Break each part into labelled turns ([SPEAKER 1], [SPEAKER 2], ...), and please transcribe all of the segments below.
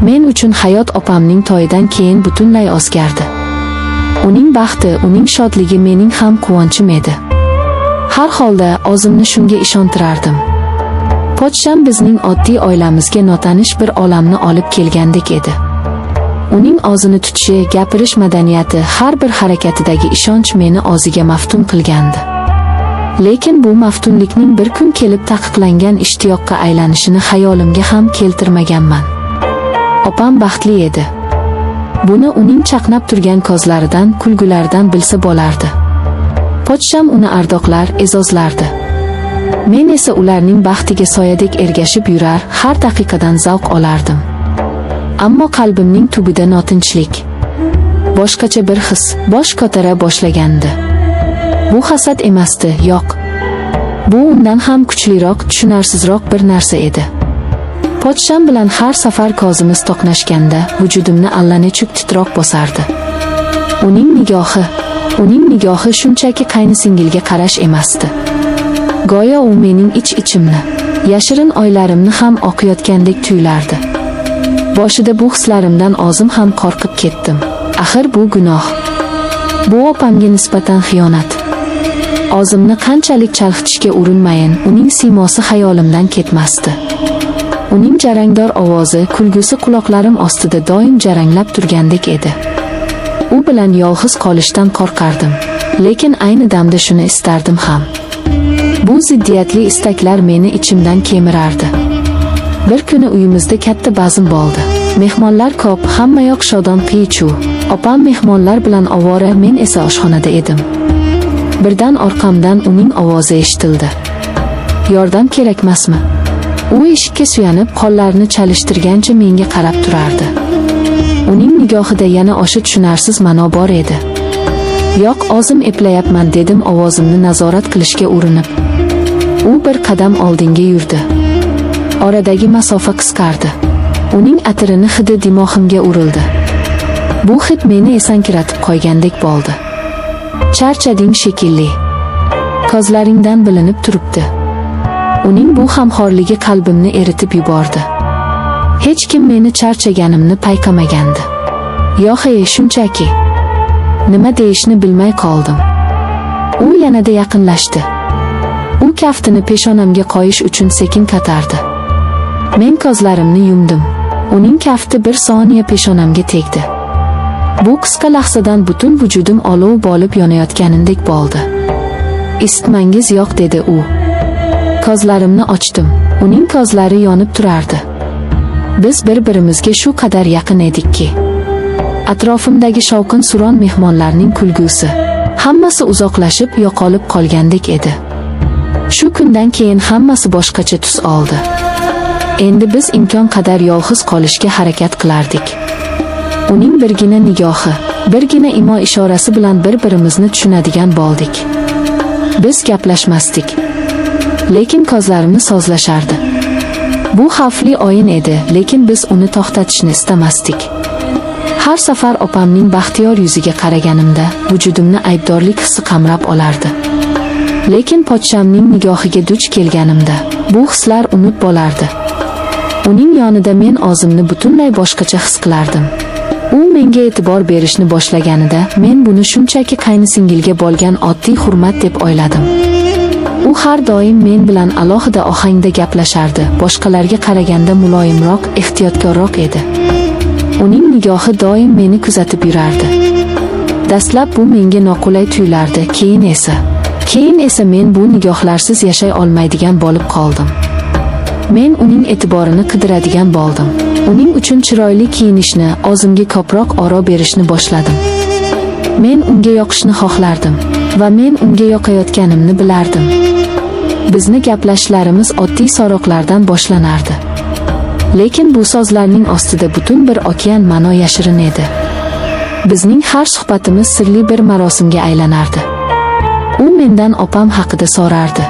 [SPEAKER 1] Men uchun hayot opamning toyidan keyin butunlay o'zgardi. Uning baxti, uning shodligi mening ham quvonchim edi. Har holda o'zimni shunga ishontirardim. Podsham bizning oddiy oilamizga notanish bir olamni olib kelgandek edi. Uning o'zini tutishi, gapirish madaniyati, har bir harakatidagi ishonch meni o'ziga maftun qilgandi. Lekin bu maftunlikning bir kun kelib taqiqlangan ishtiyoqqa aylanishini xayolimga ham keltirmaganman. Opam baxtli edi. Buni uning chaqnab turgan ko'zlaridan, kulgularidan bilsa bo'lardi. Podsham uni ardoqlar, e'zozlardi. Men esa ularning baxtiga soyadek ergashib yurar, har daqiqadan zavq olardim. Ammo qalbimning tubida notinchlik, boshqacha bir his bosh ko'tara boshlagandi. Bu hasad emasdi, yo'q. Bu undan ham kuchliroq, tushunarsizroq bir narsa edi. Podsham bilan har safar ko'zimiz to'qnashganda vujudimni allanechuk titroq bosardi. Uning nigohi shunchaki qaynisingilga qarash emasdi. Go'yo u mening ich-ichimni, yashirin oylarimni ham oqayotgandek tuyulardi. Boshida bu hislarimdan o'zim ham qo'rqib ketdim. Axir bu gunoh. Bu opamga nisbatan xiyonat. O'zimni qanchalik chalg'itishga urinmayin, uning siymosi xayolimdan ketmasdi. Uning jarangdor ovozi, kulgusi quloqlarim ostida doim jaranglab turgandek edi. U bilan yolg'iz qolishdan qo'rqardim, lekin ayni damda shuni istardim ham. Bu ziddiyatli istaklar meni ichimdan kemirardi. Bir kuni uyimizda katta bazm bo'ldi. Mehmonlar ko'p, hamma yoq shodon qiy-chuv. Opam mehmonlar bilan ovora, men esa oshxonada edim. Birdan orqamdan uning ovozi eshitildi. Yordam kerakmasmi? U eshikka suyanib, qo'llarini chalishtirgancha menga qarab turardi. Uning nigohida yana o'sha tushunarsiz ma'no bor edi. Yo'q, o'zim eplayapman dedim ovozimni nazorat qilishga urinib. U bir qadam oldinga yurdi. Oradagi masofa qisqardi. Uning atirini hidi dimog'imga urildi. Bu hid meni esankiratib qo'ygandek bo'ldi. Charchading shekilli. Ko'zlaringdan bilinib turibdi. Uning bu hamxorligi qalbimni eritib yubordi. Hech kim meni charchaganimni payqamagandi. Yo'q, shunchaki. Nima deyishni bilmay qoldim. U yanada yaqinlashdi. U kaftini peshonamga qo'yish uchun sekin ko'tardi. Men ko'zlarimni yumdim. Uning kafti bir soniya peshonamga tegdi. Bu qisqa lahzadan butun vujudim olov bo'lib yonayotganindek bo'ldi. Isitmangiz yo'q, dedi u. Ko'zlarimni ochdim. Uning ko'zlari yonib turardi. Biz bir-birimizga shu qadar yaqin edikki. Atrofimdagi shovqin-suron, mehmonlarning kulgusi, hammasi uzoqlashib, yo'qolib qolgandek edi. Shu kundan keyin hammasi boshqacha tus oldi. Endi biz imkon qadar yolg'iz qolishga harakat qilardik. Uning birgina nigohi, birgina imo ishorasi bilan bir-birimizni tushunadigan bo'ldik. Biz gaplashmasdik, lekin ko'zlarimiz sozlashardi. Bu xavfli o'yin edi, lekin biz uni to'xtatishni istamasdik. Har safar opamning baxtiyor yuziga qaraganimda vujudimni aybdorlik hissi qamrab olardi. Lekin podshamning nigohiga duch kelganimda bu hislar unut bo'lardi. Uning yonida men o'zimni butunlay boshqacha his qilardim. U menga e'tibor berishni boshlaganida men buni shunchaki qaynisingilga bo'lgan oddiy hurmat deb o'yladim. U har doim men bilan alohida ohangda gaplashardi, boshqalarga qaraganda muloyimroq, ehtiyotkorroq edi. Uning nigohi doim meni kuzatib yurardi. Dastlab bu menga noqulay tuyulardi, keyin esa men bu nigohlarsiz yashay olmaydigan bo'lib qoldim. Men uning e'tiborini qidiradigan bo'ldim. Uning uchun chiroyli kiyinishni, o'zimga ko'proq oro berishni boshladim. Men unga yoqishni xohlardim va men unga yoqayotganimni bilardim. Bizni gaplashishlarimiz oddiy so'roqlardan boshlanardi. Lekin bu so'zlarning ostida butun bir okean ma'no yashirin edi. Bizning har suhbatimiz sirli bir marosimga aylanardi. U mendan opam haqida so'rardi.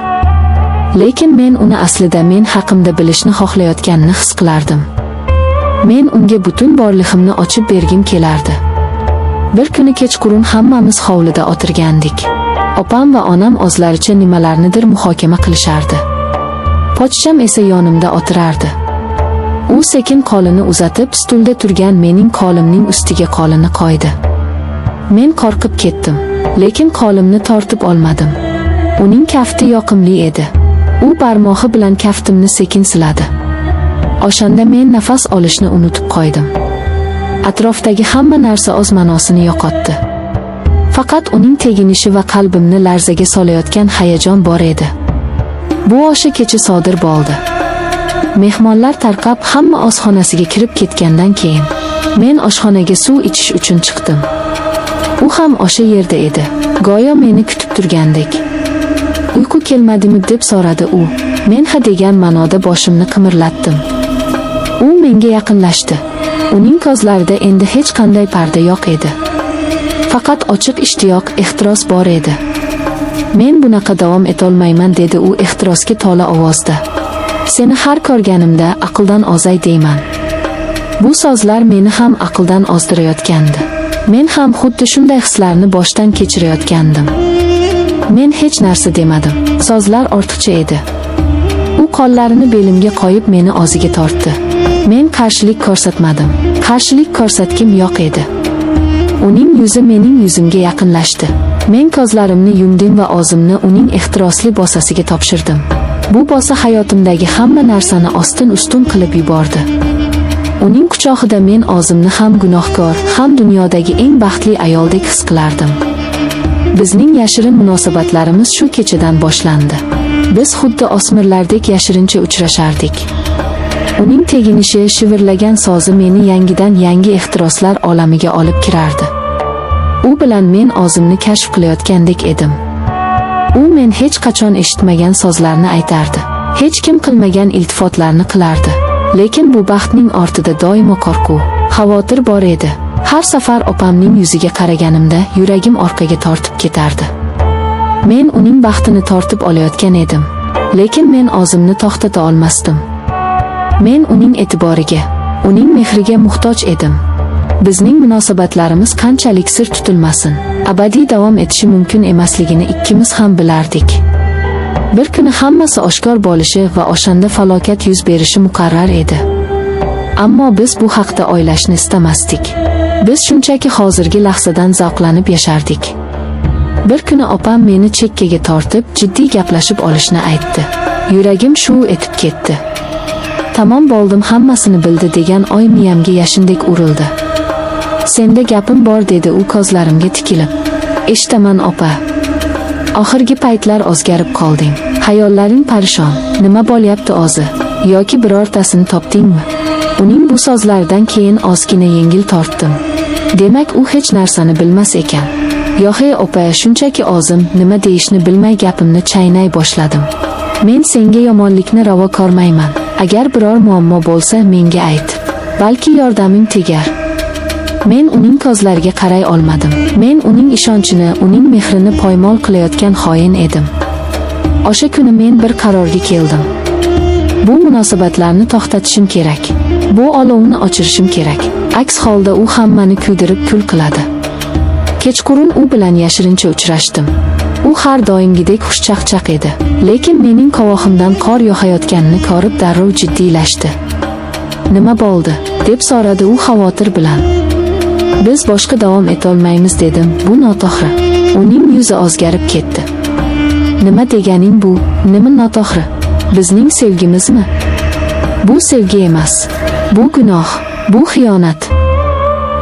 [SPEAKER 1] Lekin men uni aslida men haqimda bilishni xohlayotganini his qilardim. Men unga butun borlig'imni ochib bergim kelardi. Bir kuni kechqurun hammamiz hovlida o'tirgandik. Opam va onam o'zlaricha nimalarnidir muhokama qilishardi. Podsham esa yonimda o'tirardi. U sekin qo'lini uzatib, stulda turgan mening qo'limning ustiga qo'lini qo'ydi. Men qo'rqib ketdim, lekin qo'limni tortib olmadim. Uning kafti yoqimli edi. U barmog'i bilan kaftimni sekin siladi. O'shanda men nafas olishni unutib qo'ydim. Atrofdagi hamma narsa o'z ma'nosini yo'qotdi. Faqat uning teginishi va qalbimni larzaga solayotgan hayajon bor edi. Bu o'sha kecha sodir bo'ldi. Mehmonlar tarqab hamma oshxonasiga kirib ketgandan keyin men oshxonaga suv ichish uchun chiqdim. U ham o'sha yerda edi, go'yo meni kutib turgandek. Uyqu kelmadimi deb so'radi u. Men ha degan ma'noda boshimni qimirlatdim. U menga yaqinlashdi. Uning ko'zlarida endi hech qanday parda yo'q edi. Faqat ochiq ishtiyoq, ehtiros bor edi. Men bunaqa davom etolmayman dedi u ehtirosga to'la ovozda. Seni har ko'rganimda aqldan ozay deyman. Bu so'zlar meni ham aqldan ozdirayotgandi. Men ham xuddi shunday hislarni boshdan kechirayotgandim. Men hech narsa demadim. So'zlar ortiqcha edi. U qo'llarini belimga qo'yib meni o'ziga tortdi. Men qarshilik ko'rsatmadim. Qarshilik ko'rsatkim yo'q edi. Uning yuzi mening yuzimga yaqinlashdi. Men ko'zlarimni yumdim va o'zimni uning ehtirosli bosasiga topshirdim. Bu bosa hayotimdagi hamma narsani ostin-ustun qilib yubordi. Uning quchog'ida men o'zimni ham gunohkor, ham dunyodagi eng baxtli ayoldek his qilardim. Bizning yashirin munosabatlarimiz shu kechadan boshlandi. Biz xuddi o'smirlardek yashirincha uchrashardik. Uning teginishi, shivirlagan so'zi meni yangi ehtiroslar olamiga olib kirardi. U bilan men o'zimni kashf qilayotgandek edim. U men hech qachon eshitmagan so'zlarni aytardi. Hech kim qilmagan iltifotlarni qilardi. Lekin bu baxtning ortida doimo qo'rquv, xavotir bor edi. Har safar opamning yuziga qaraganimda yuragim orqaga tortib ketardi. Men uning baxtini tortib olayotgan edim, lekin men o'zimni to'xtata olmasdim. Men uning e'tiboriga, uning mehriga muhtoj edim. Bizning munosabatlarimiz qanchalik sir tutilmasin, abadiy davom etishi mumkin emasligini ikkimiz ham bilardik. Bir kuni hammasi oshkor bo'lishi va o'shanda falokat yuz berishi muqarrar edi. Ammo biz bu haqda o'ylashni istamasdik. Biz shunchaki hozirgi lahzadan zavqlanib yashardik. Bir kuni opam meni chekkaga tortib, jiddiy gaplashib olishni aytdi. Yuragim shuv etib ketdi. Tamom bo'ldim, hammasini bildi degan oy miyamga yashindek urildi. Senda gapim bor dedi u ko'zlarimga tikilib. Eshitaman opa. Oxirgi paytlar o'zgarib qolding. Hayollaring parishon. Nima bo'lyapti o'zi? Yoki birortasini topdingmi? Uning bu so'zlaridan keyin ozgina yengil tortdim. Demak u hech narsani bilmas ekan. Yo'q opa, shunchaki o'zim nima deyishni bilmay gapimni chaynay boshladim. Men senga yomonlikni ravo ko'rmayman. Agar biror muammo bo'lsa menga ayt. Balki yordamim tegar. Men uning ko'zlariga qaray olmadim. Men uning ishonchini, uning mehrini poymol qilayotgan xoin edim. O'sha kuni men bir qarorga keldim. Bu munosabatlarni to'xtatishim kerak. Bu olovni o'chirishim kerak. Aks holda u hammani kuydirib kul qiladi. Kechqurun u bilan yashirincha uchrashdim. U har doimgidek xushchaqchaq edi, lekin mening qovoqimdan qor yog'ayotganini ko'rib darrov jiddiylashdi. Nima bo'ldi deb so'radi u xavotir bilan. Biz boshqa davom etolmaymiz dedim. Bu noto'g'ri. Uning yuzi o'zgarib ketdi. Nima deganing bu? Nima noto'g'ri? Bizning sevgimizmi? Bu sevgi emas. Bu gunoh, bu xiyonat.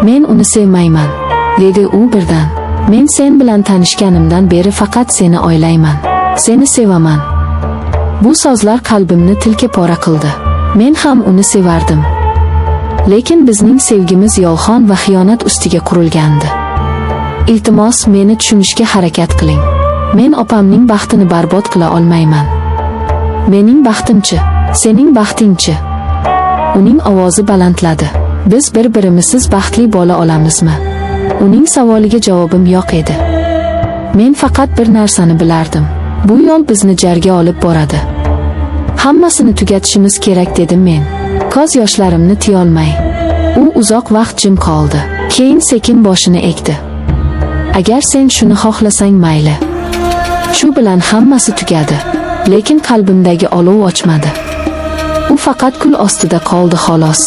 [SPEAKER 1] Men uni sevmayman, dedi u birdan. Men sen bilan tanishganimdan beri faqat seni o'ylayman. Seni sevaman. Bu so'zlar qalbimni tilka pora qildi. Men ham uni sevardim. Lekin bizning sevgimiz yolg'on va xiyonat ustiga qurilgandi. Iltimos, meni tushunishga harakat qiling. Men opamning baxtini barbod qila olmayman. Mening baxtimchi, sening baxtingchi. Uning ovozi balandladi. Biz bir-birimizsiz baxtli bo'la olamizmi? Uning savoliga javobim yo'q edi. Men faqat bir narsani bilardim. Bu yo'l bizni jarga olib boradi. Hammasini tugatishimiz kerak dedim men. Ko'z yoshlarimni tiya olmay. U uzoq vaqt jim qoldi. Keyin sekin boshini egdi. Agar sen shuni xohlasang mayli. Shu bilan hammasi tugadi. Lekin qalbimdagi olov o'chmadi. U faqat kul ostida qoldi xolos.